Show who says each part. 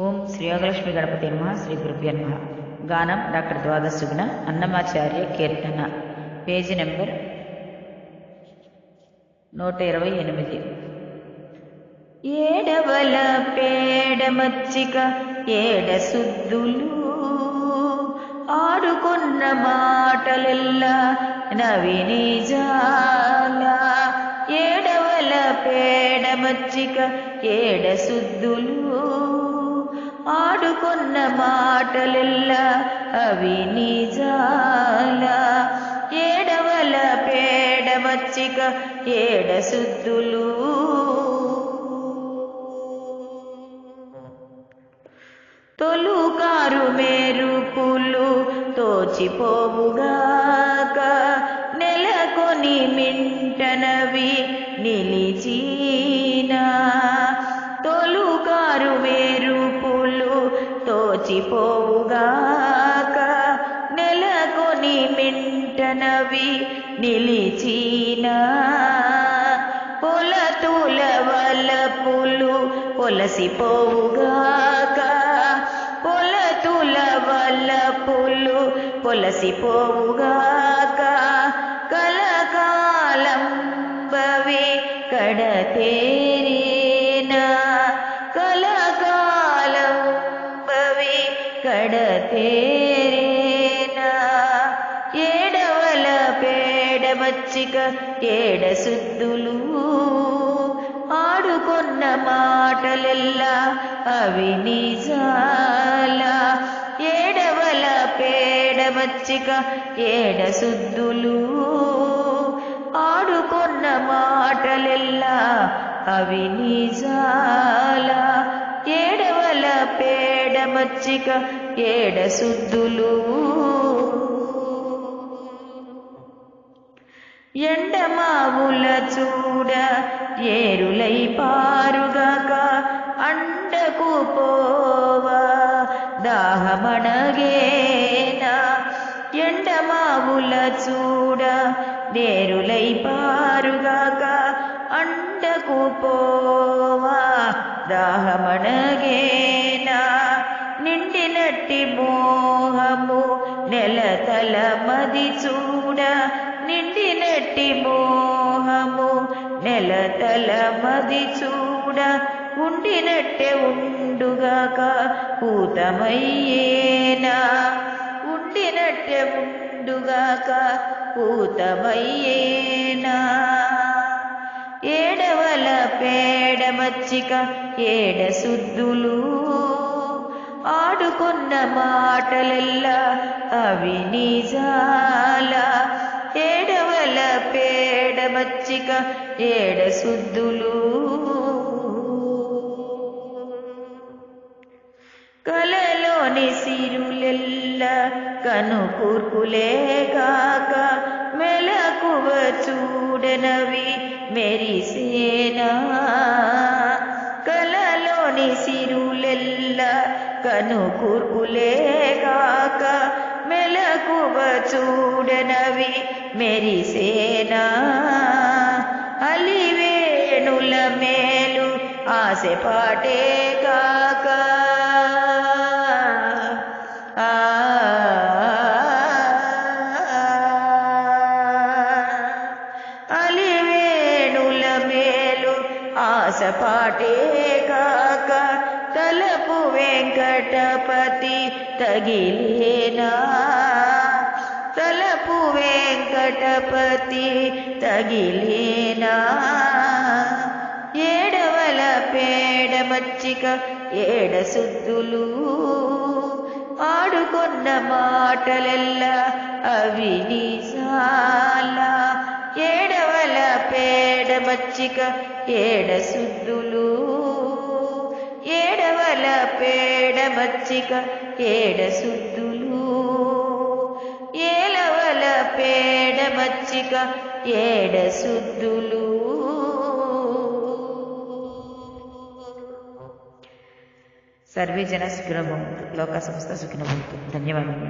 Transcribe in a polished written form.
Speaker 1: ఓం శ్రీ యోగలక్ష్మి గణపతి నమః. శ్రీ గురుభ్యో నమః. గానం డాక్టర్ ద్వాదశుగుణ అన్నమాచార్య కీర్తన, పేజీ నెంబర్ 128. ఏడవల పేడమచ్చిక ఏడ సుద్దులు ఆడుకున్న మాటలెల్లా నవినిజాల. ఏడవల పేడమచ్చిక ఏడ సుద్దులు ఆడుకున్న మాటలెల్లా అవి నిజాల. ఏడవల పేడమచ్చిక ఏడ సుద్దులు తొలుకారు మెరుపులు తోచిపోవుగాక నెలకొని మింటనవి నిలిచినా. తొలుకారు మెరుపులు తోచిపోవుగాక నెలకొని మింటనవి నిలిచినా. పొలతుల వలపులు పొలసిపోవుగాక పొలతుల వలపులు పొలసిపోవుగాక కలకాలం బవి కడతేరేనా. కలకాలం బవి కడతేరేనా. ఏడవల పేడమచ్చిక ఏడ సుద్దులు ఆడుకున్న మాటలెల్లా అవి నిజాల. ఏడవల పేడమచ్చిక ఏడ సుద్దులు ఆడుకున్న మాటలెల్లా అవి నిజాల. ఏడవల పేడమచ్చిక ఏడ సుద్దులు ఎండమావుల చూడ ఏరులై పారుగాక అండకు పోవా దాహమణగేనా. ఎండమావుల చూడ నేరులై పారుగాక అండకు పోవా దాహమణగేనా. నిండినట్టి మోహము నెలతల మది చూడ నిండినట్టి మోహము నెలతల మది చూడ ఉండినట్టే ఉండుగాక పూతమయ్యేనా. ఉండినట్టే ఉండుగాక పూతమయ్యేనా. ఏడవల పేడమచ్చిక ఏడ సుద్దులు ఆడుకున్న మాటలెల్లా అవి నిజాల. ఏడవల పేడమచ్చిక ఏడ సుద్దులు కలలోని సిరులెల్లా కనుకూర్పులే కాక మెలకువ చూడనవి మెరిసేనా. కలలోని సిరులెల్లా కనుకూర్పులే కాక మెలకువ చూడనవి మెరిసేనా. అలివేణుల మేలు ఆశపాటే కాక అలివేణుల మేలు ఆశపాటే కాక తలపు వెంకటపతి తగిలేనా. తలపు వెంకటపతి తగిలేనా. ఏడవల పేడమచ్చిక ఏడ సుద్దులు ఆడుకున్న మాటలెల్లా అవి నిజాల. ఏడవల పేడమచ్చిక ఏడ సుద్దులు ఏడవల పేడమచ్చిక ఏడ సుద్దులు ఏలవల పేడమచ్చిక ఏడ సుద్దులు. సర్వే జన సుఖినో భవంతు. లోకా సమస్త సుఖినో భవంతు. ధన్యవాదములు.